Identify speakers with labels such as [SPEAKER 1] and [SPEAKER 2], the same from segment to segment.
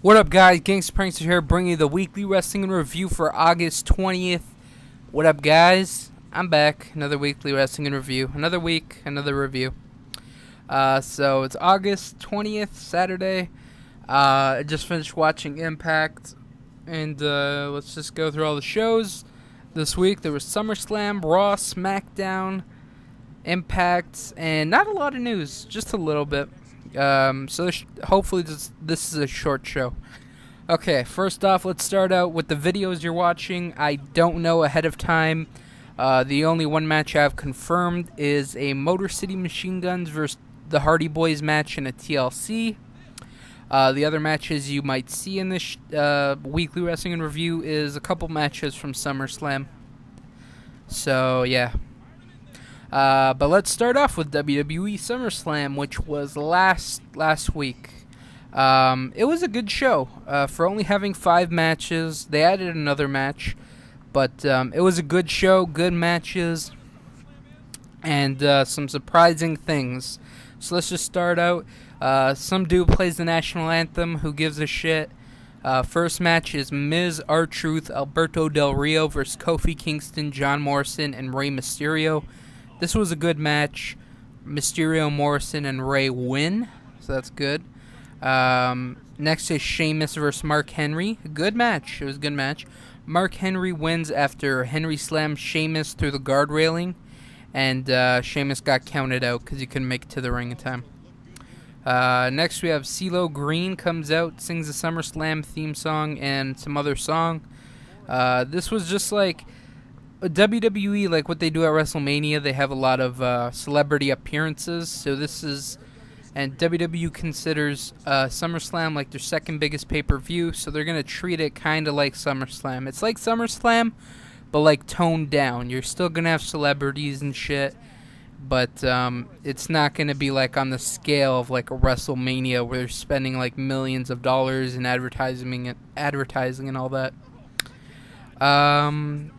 [SPEAKER 1] What up, guys? GangstaPranksta here, bringing you the weekly wrestling review for August 20th. What up, guys? I'm back. Another weekly wrestling review. Another week, another review. So it's August 20th, Saturday. I just finished watching Impact, and let's just go through all the shows. This week there was Summerslam, RAW, Smackdown, Impact, and not a lot of news, just a little bit. So hopefully this is a short show. Okay, first off, let's start out with the videos you're watching. I don't know ahead of time. The only one match I've confirmed is a MotorCity Machine Guns versus the Hardy Boys match in a TLC. The other matches you might see in this weekly wrestling review is a couple matches from SummerSlam. So, yeah. But let's start off with WWE Summerslam, which was last week. It was a good show. For only having 5 matches, they added another match. But it was a good show, good matches, and some surprising things. So let's just start out. Some dude plays the national anthem. Who gives a shit? First match is Miz, R-Truth, Alberto Del Rio versus Kofi, Kingston, John Morrison, and Rey Mysterio. This was a good match. Mysterio, Morrison, and Rey win, so that's good. Next is Sheamus versus Mark Henry. Good match. It was a good match. Mark Henry wins after Henry slammed Sheamus through the guard railing, and Sheamus got counted out because he couldn't make it to the ring in time. Next we have CeeLo Green comes out, sings the SummerSlam theme song and some other song. This was just like WWE, like what they do at WrestleMania. They have a lot of celebrity appearances, so this is, and WWE considers SummerSlam like their second biggest pay-per-view, so they're going to treat it kind of like SummerSlam. It's like SummerSlam, but like toned down. You're still going to have celebrities and shit, but it's not going to be like on the scale of like a WrestleMania where they're spending like millions of dollars in advertising and all that.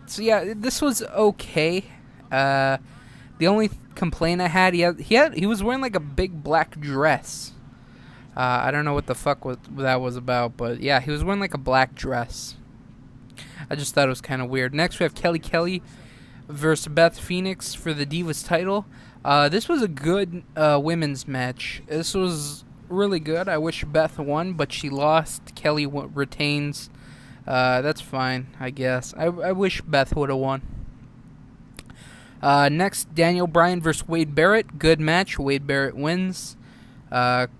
[SPEAKER 1] So yeah, this was okay. The only complaint I had, he was wearing like a big black dress. I don't know what the fuck that was about, but yeah, he was wearing like a black dress. I just thought it was kind of weird. Next we have Kelly versus Beth Phoenix for the Divas title. This was a good women's match. This was really good. I wish Beth won, but she lost. Kelly retains. That's fine, I guess. I wish Beth would have won. Next, Daniel Bryan versus Wade Barrett. Good match. Wade Barrett wins.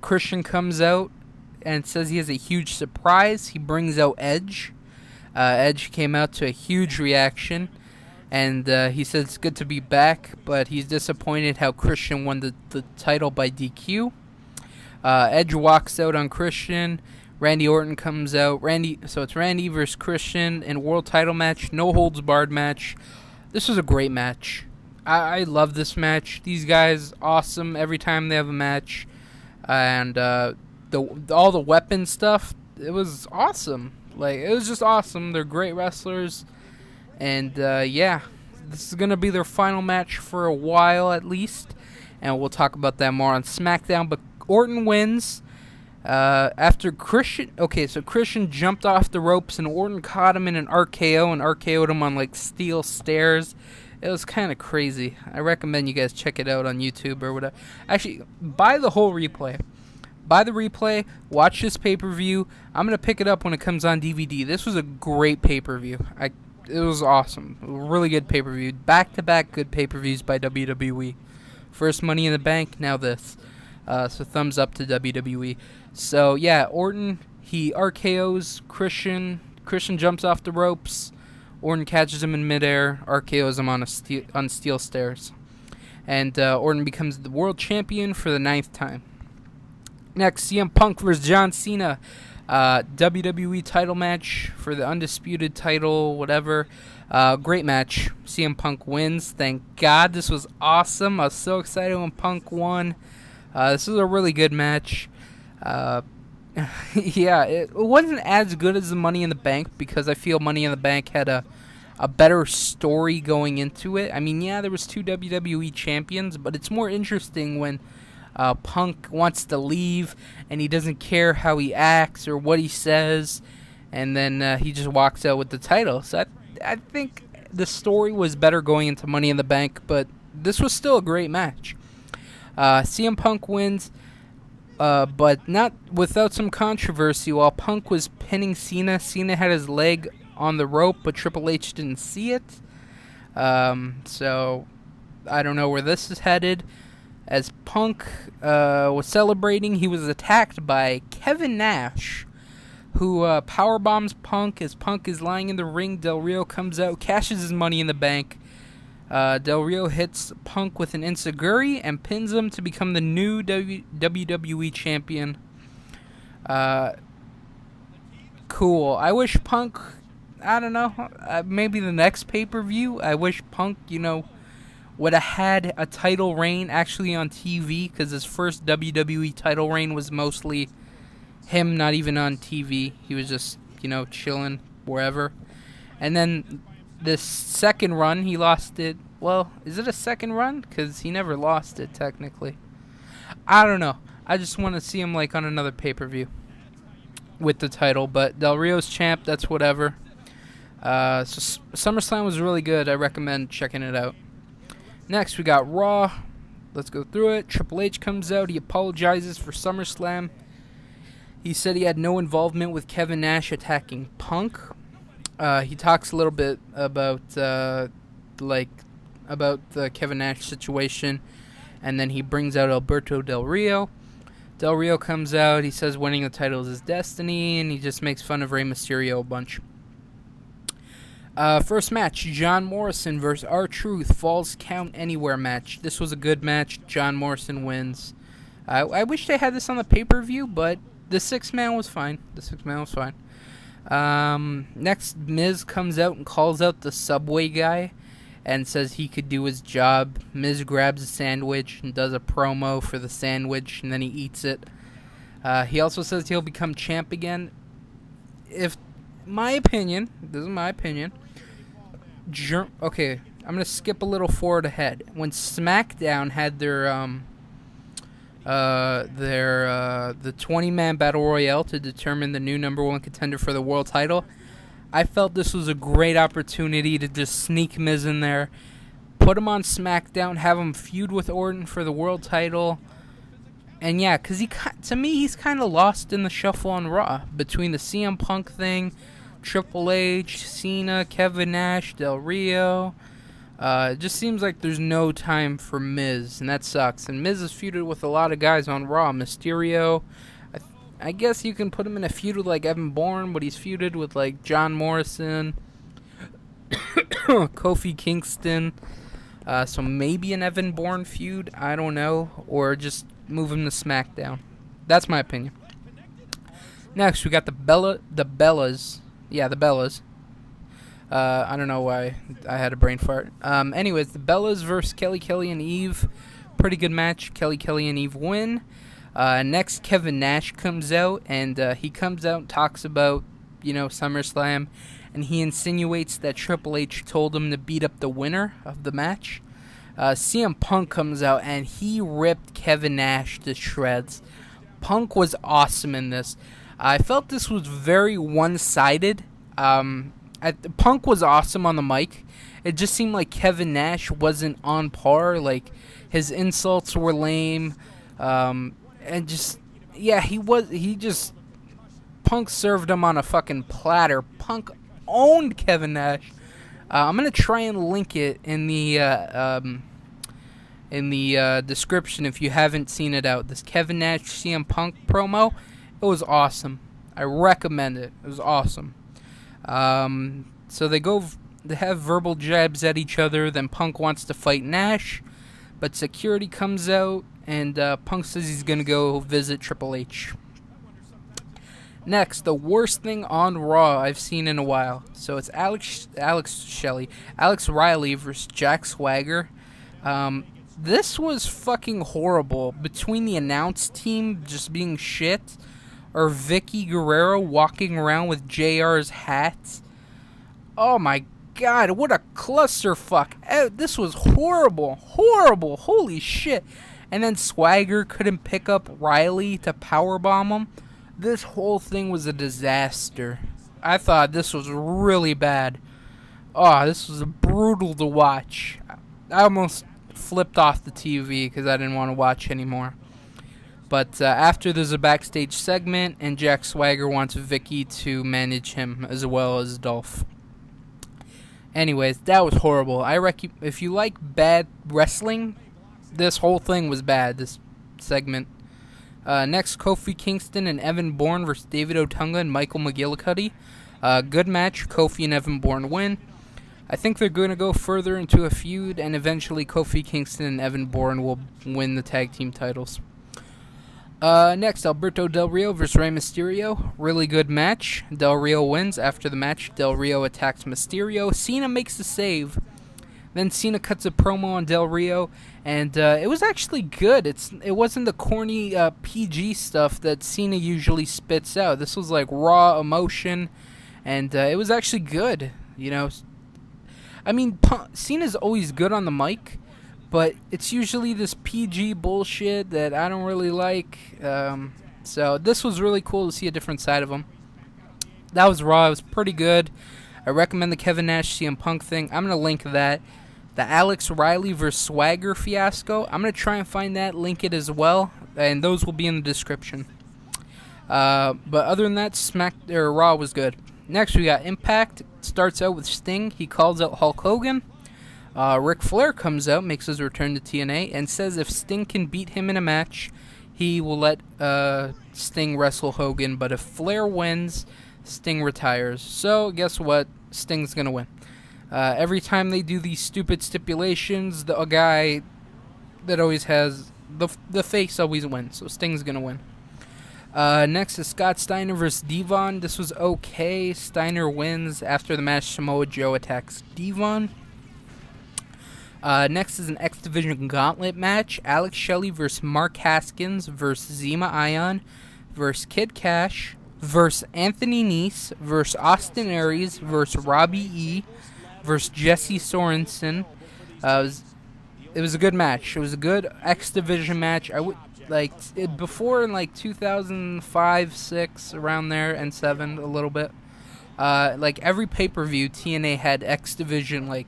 [SPEAKER 1] Christian comes out and says he has a huge surprise. He brings out Edge. Edge came out to a huge reaction, and he says it's good to be back, but he's disappointed how Christian won the title by DQ. Edge walks out on Christian. Randy Orton comes out. So it's Randy versus Christian in world title match, no holds barred match. This was a great match. I love this match. These guys awesome every time they have a match, and all the weapon stuff. It was awesome. Like, it was just awesome. They're great wrestlers, and yeah, this is gonna be their final match for a while at least, and we'll talk about that more on SmackDown. But Orton wins. After Christian, so Christian jumped off the ropes and Orton caught him in an RKO and RKO'd him on like steel stairs. It was kind of crazy. I recommend you guys check it out on YouTube or whatever. Actually, buy the whole replay. Buy the replay, watch this pay-per-view. I'm going to pick it up when it comes on DVD. This was a great pay-per-view. It was awesome. Really good pay-per-view. Back-to-back good pay-per-views by WWE. First Money in the Bank, now this. So thumbs up to WWE. So yeah, Orton, he RKO's Christian. Christian jumps off the ropes. Orton catches him in midair, RKO's him on steel stairs. And Orton becomes the world champion for the 9th time. Next, CM Punk versus John Cena. WWE title match for the undisputed title, whatever. Great match. CM Punk wins. Thank God. This was awesome. I was so excited when Punk won. This was a really good match. Yeah, it wasn't as good as the Money in the Bank because I feel Money in the Bank had a better story going into it. I mean, yeah, there was 2 WWE champions, but it's more interesting when Punk wants to leave, and he doesn't care how he acts or what he says, and then he just walks out with the title. So I think the story was better going into Money in the Bank, but this was still a great match. CM Punk wins, but not without some controversy. While Punk was pinning Cena, Cena had his leg on the rope, but Triple H didn't see it. So I don't know where this is headed. As Punk was celebrating, he was attacked by Kevin Nash, who powerbombs Punk. As Punk is lying in the ring, Del Rio comes out, cashes his Money in the Bank. Del Rio hits Punk with an enziguri and pins him to become the new WWE champion. Cool. I wish Punk, I don't know, maybe the next pay-per-view, I wish Punk, would have had a title reign actually on TV, because his first WWE title reign was mostly him not even on TV. He was just, chilling wherever. And then this second run, he lost it. Well, is it a second run? Because he never lost it, technically. I don't know. I just want to see him, on another pay-per-view with the title. But Del Rio's champ, that's whatever. So SummerSlam was really good. I recommend checking it out. Next, we got Raw. Let's go through it. Triple H comes out. He apologizes for SummerSlam. He said he had no involvement with Kevin Nash attacking Punk. He talks a little bit about the Kevin Nash situation, and then he brings out Alberto Del Rio. Del Rio comes out. He says winning the title is his destiny, and he just makes fun of Rey Mysterio a bunch. First match, John Morrison versus R-Truth, Falls Count Anywhere match. This was a good match. John Morrison wins. I wish they had this on the pay-per-view, but the six-man was fine. Next, Miz comes out and calls out the Subway guy and says he could do his job. Miz grabs a sandwich and does a promo for the sandwich, and then he eats it. He also says he'll become champ again. This is my opinion. Okay, I'm going to skip a little forward ahead. When SmackDown had their the 20-man battle royale to determine the new number one contender for the world title, I felt this was a great opportunity to just sneak Miz in there, put him on SmackDown, have him feud with Orton for the world title. And yeah, because to me, he's kind of lost in the shuffle on Raw between the CM Punk thing, Triple H, Cena, Kevin Nash, Del Rio. It just seems like there's no time for Miz, and that sucks. And Miz is feuded with a lot of guys on Raw. Mysterio, I guess you can put him in a feud with Evan Bourne, but he's feuded with John Morrison, Kofi Kingston. So maybe an Evan Bourne feud, I don't know, or just move him to SmackDown. That's my opinion. Next, we got the Bellas. Yeah, the Bellas. I don't know why I had a brain fart. Anyways, the Bellas versus Kelly and Eve. Pretty good match. Kelly and Eve win. Next, Kevin Nash comes out, and he comes out and talks about, SummerSlam, and he insinuates that Triple H told him to beat up the winner of the match. CM Punk comes out, and he ripped Kevin Nash to shreds. Punk was awesome in this. I felt this was very one-sided. Punk was awesome on the mic. It just seemed like Kevin Nash wasn't on par. His insults were lame. And just, yeah, Punk served him on a fucking platter. Punk owned Kevin Nash. I'm going to try and link it in the description if you haven't seen it out. This Kevin Nash CM Punk promo, it was awesome. I recommend it. It was awesome. So they have verbal jabs at each other. Then Punk wants to fight Nash, but security comes out, and Punk says he's going to go visit Triple H. Next, the worst thing on Raw I've seen in a while. So it's Alex Riley versus Jack Swagger. This was fucking horrible. Between the announce team just being shit, or Vicky Guerrero walking around with JR's hat. Oh my god, what a clusterfuck. This was horrible. Holy shit. and then Swagger couldn't pick up Riley to powerbomb him. This whole thing was a disaster. I thought this was really bad. Oh, this was brutal to watch. I almost flipped off the TV because I didn't want to watch anymore. But after there's a backstage segment, and Jack Swagger wants Vicky to manage him as well as Dolph. Anyways, that was horrible. If you like bad wrestling, this whole thing was bad, this segment. Next, Kofi Kingston and Evan Bourne versus David Otunga and Michael McGillicuddy. Good match. Kofi and Evan Bourne win. I think they're going to go further into a feud, and eventually Kofi Kingston and Evan Bourne will win the tag team titles. Next, Alberto Del Rio versus Rey Mysterio. Really good match. Del Rio wins. After the match, Del Rio attacks Mysterio. Cena makes the save. Then Cena cuts a promo on Del Rio, and it was actually good. It wasn't the corny PG stuff that Cena usually spits out. This was like raw emotion, and it was actually good. You know, I mean, Cena's always good on the mic, but it's usually this PG bullshit that I don't really like. So this was really cool to see a different side of him. That was Raw. It was pretty good. I recommend the Kevin Nash CM Punk thing. I'm going to link that. The Alex Riley versus Swagger fiasco. I'm going to try and find that, link it as well, and those will be in the description. But other than that, Raw was good. Next, we got Impact. Starts out with Sting. He calls out Hulk Hogan. Ric Flair comes out, makes his return to TNA, and says if Sting can beat him in a match, he will let Sting wrestle Hogan. But if Flair wins, Sting retires. So, guess what? Sting's going to win. Every time they do these stupid stipulations, the guy that always has the face always wins. So Sting's going to win. Next is Scott Steiner versus Devon. This was okay. Steiner wins. After the match, Samoa Joe attacks Devon. Next is an X Division Gauntlet match. Alex Shelley versus Mark Haskins versus Zema Ion versus Kid Cash versus Anthony Nese versus Austin Aries versus Robbie E versus Jesse Sorensen. It was a good match. It was a good X Division match. I would before in like 2005, 6 around there, and 7 a little bit. Like every pay-per-view, TNA had X Division like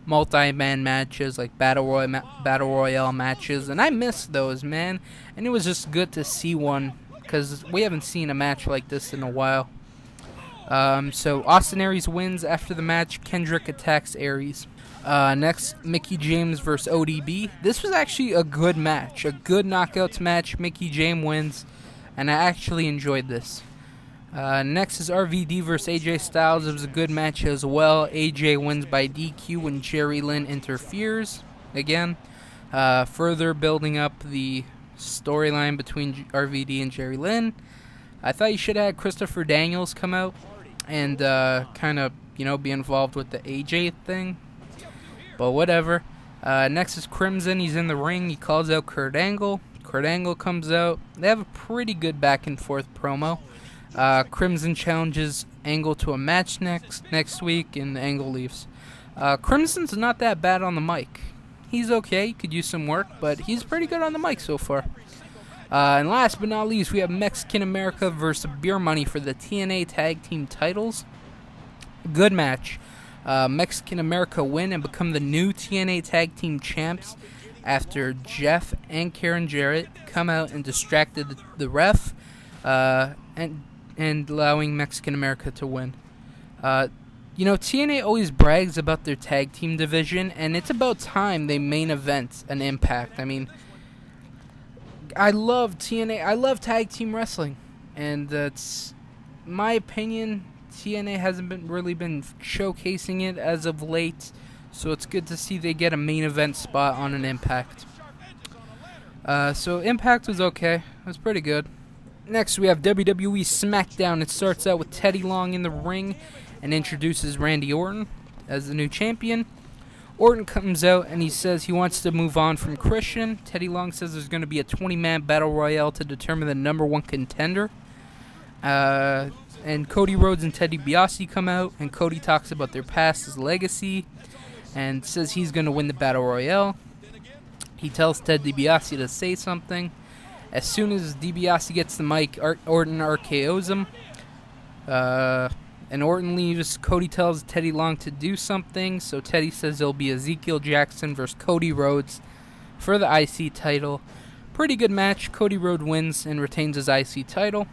[SPEAKER 1] multi-man matches, like battle royale matches, and I missed those, man. And it was just good to see one because we haven't seen a match like this in a while. So Austin Aries wins. After the match, Kendrick attacks Aries. Next, Mickie James versus ODB. This was actually a good match, a good knockouts match. Mickie James wins, and I actually enjoyed this. Next is RVD versus AJ Styles. It was a good match as well. AJ wins by DQ when Jerry Lynn interferes again, further building up the storyline between RVD and Jerry Lynn. I thought you should have had Christopher Daniels come out and kind of, be involved with the AJ thing. But whatever. Next is Crimson. He's in the ring. He calls out Kurt Angle. Kurt Angle comes out. They have a pretty good back and forth promo. Crimson challenges Angle to a match next week, and Angle leaves. Crimson's not that bad on the mic. He's okay. He could use some work, but he's pretty good on the mic so far. And last but not least, we have Mexican America versus Beer Money for the TNA Tag Team titles. Good match. Mexican America win and become the new TNA Tag Team champs after Jeff and Karen Jarrett come out and distracted the ref and allowing Mexican America to win. TNA always brags about their tag team division, and it's about time they main event an Impact. I mean, I love TNA. I love tag team wrestling, and that's my opinion. TNA hasn't really been showcasing it as of late, so it's good to see they get a main event spot on an Impact. So Impact was okay. It was pretty good. Next, we have WWE Smackdown. It starts out with Teddy Long in the ring and introduces Randy Orton as the new champion. Orton comes out and he says he wants to move on from Christian. Teddy Long says there's going to be a 20-man battle royale to determine the number one contender. And Cody Rhodes and Ted DiBiase come out, and Cody talks about their past, his legacy, and says he's going to win the battle royale. He tells Ted DiBiase to say something. As soon as DiBiase gets the mic, Orton RKO's him. And Orton leaves. Cody tells Teddy Long to do something, so Teddy says it'll be Ezekiel Jackson versus Cody Rhodes for the IC title. Pretty good match. Cody Rhodes wins and retains his IC title.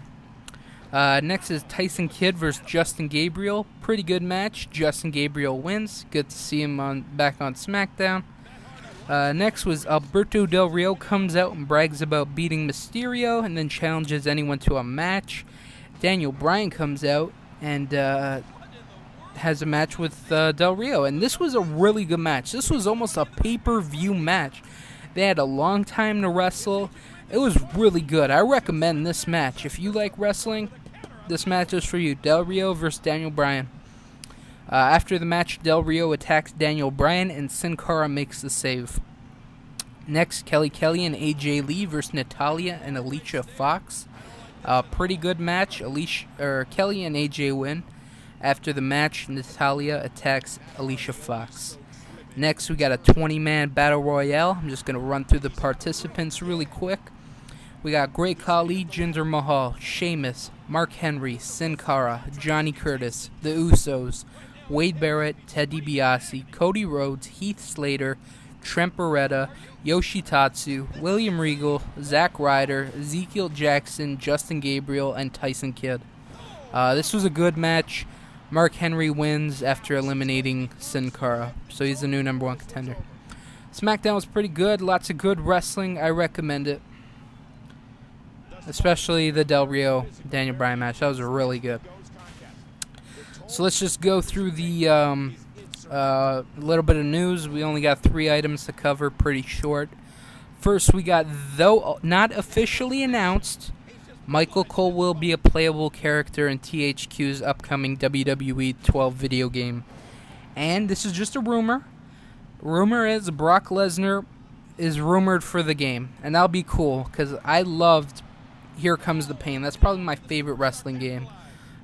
[SPEAKER 1] Next is Tyson Kidd versus Justin Gabriel. Pretty good match. Justin Gabriel wins. Good to see him back on SmackDown. Next was Alberto Del Rio comes out and brags about beating Mysterio and then challenges anyone to a match. Daniel Bryan comes out and has a match with Del Rio. And this was a really good match. This was almost a pay-per-view match. They had a long time to wrestle. It was really good. I recommend this match. If you like wrestling, this match is for you. Del Rio versus Daniel Bryan. After the match, Del Rio attacks Daniel Bryan, and Sin Cara makes the save. Next, Kelly Kelly and AJ Lee versus Natalya and Alicia Fox. Pretty good match. Kelly and AJ win. After the match, Natalya attacks Alicia Fox. Next, we got a 20-man battle royale. I'm just going to run through the participants really quick. We got Great Khali, Jinder Mahal, Sheamus, Mark Henry, Sin Cara, Johnny Curtis, The Usos, Wade Barrett, Ted DiBiase, Cody Rhodes, Heath Slater, Trent Beretta, Yoshitatsu, William Regal, Zack Ryder, Ezekiel Jackson, Justin Gabriel, and Tyson Kidd. This was a good match. Mark Henry wins after eliminating Sin Cara, so he's the new #1 contender. SmackDown was pretty good. Lots of good wrestling. I recommend it. Especially the Del Rio Daniel Bryan match. That was really good. So let's just go through the little bit of news. We only got 3 items to cover, pretty short. First, we got, though not officially announced, Michael Cole will be a playable character in THQ's upcoming WWE 12 video game. And this is just a rumor. Rumor is Brock Lesnar is rumored for the game. And that'll be cool, because I loved Here Comes the Pain. That's probably my favorite wrestling game.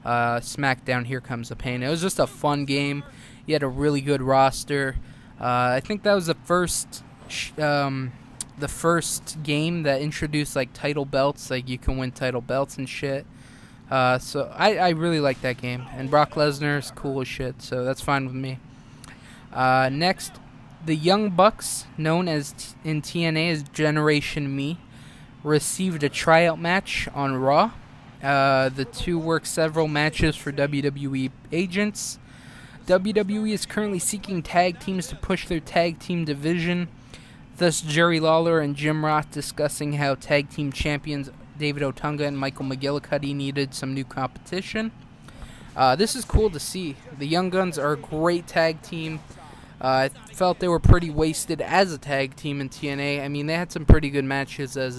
[SPEAKER 1] SmackDown Here Comes the Pain. It was just a fun game. You had a really good roster. I think that was the first game that introduced like title belts. Like you can win title belts and shit. So I really like that game. And Brock Lesnar is cool as shit. So that's fine with me. Next, the Young Bucks, known as in TNA as Generation Me, received a tryout match on Raw. The two worked several matches for WWE agents. WWE is currently seeking tag teams to push their tag team division. Thus, Jerry Lawler and Jim Ross discussing how tag team champions David Otunga and Michael McGillicuddy needed some new competition. This is cool to see. The Young Guns are a great tag team. I felt they were pretty wasted as a tag team in TNA. I mean, they had some pretty good matches with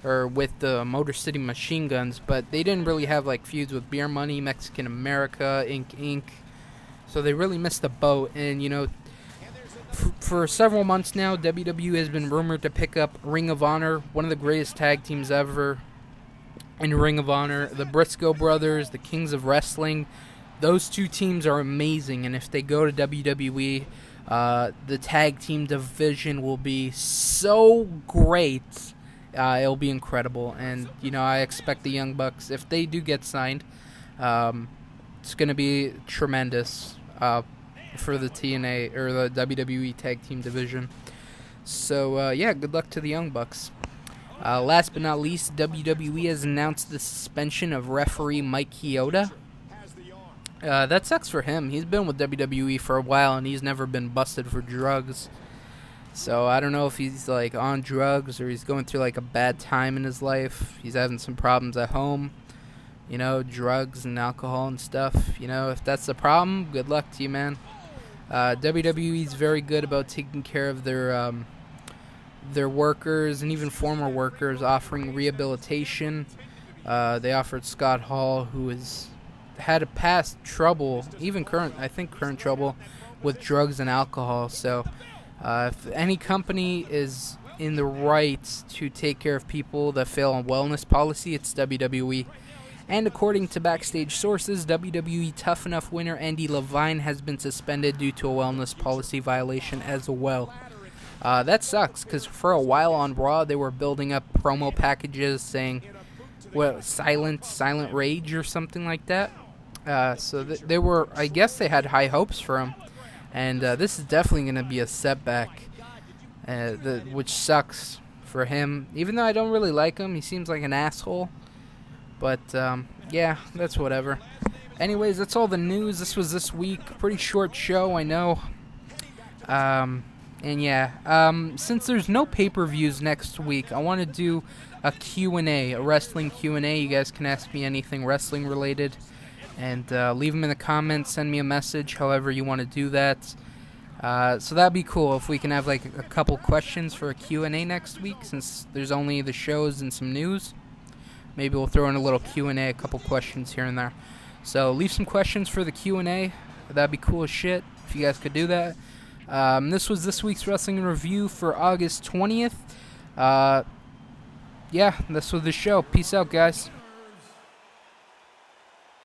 [SPEAKER 1] the MotorCity Machine Guns, but they didn't really have like feuds with Beer Money, Mexican America, Inc. So they really missed the boat. And you know, for several months now, WWE has been rumored to pick up Ring of Honor, one of the greatest tag teams ever in Ring of Honor. The Briscoe brothers, the Kings of Wrestling. Those two teams are amazing, and if they go to WWE, the tag team division will be so great. It'll be incredible, and you know, I expect the Young Bucks, if they do get signed, it's going to be tremendous for the TNA or the WWE tag team division. So yeah, good luck to the Young Bucks. Last but not least, WWE has announced the suspension of referee Mike Chioda. That sucks for him. He's been with WWE for a while, and he's never been busted for drugs. So I don't know if he's like on drugs or he's going through like a bad time in his life. He's having some problems at home, you know, drugs and alcohol and stuff. You know, if that's the problem, good luck to you, man. WWE is very good about taking care of their workers and even former workers, offering rehabilitation. They offered Scott Hall, who had a past trouble, even current trouble with drugs and alcohol. So if any company is in the right to take care of people that fail on wellness policy, it's WWE. And according to backstage sources, WWE Tough Enough winner Andy Levine has been suspended due to a wellness policy violation as well. That sucks, because for a while on Raw, they were building up promo packages saying, well, Silent Rage or something like that. So they were, I guess they had high hopes for him. And this is definitely going to be a setback, which sucks for him. Even though I don't really like him, he seems like an asshole. But, yeah, that's whatever. Anyways, that's all the news. This was this week. Pretty short show, I know. And yeah, since there's no pay-per-views next week, I want to do a Q&A, a wrestling Q&A. You guys can ask me anything wrestling related. And leave them in the comments, send me a message, however you want to do that. So that'd be cool if we can have like a couple questions for a Q&A next week, since there's only the shows and some news. Maybe we'll throw in a little Q&A, a couple questions here and there. So leave some questions for the Q&A. That'd be cool as shit if you guys could do that. This was this week's Wrestling Review for August 20th. Yeah, this was the show. Peace out, guys.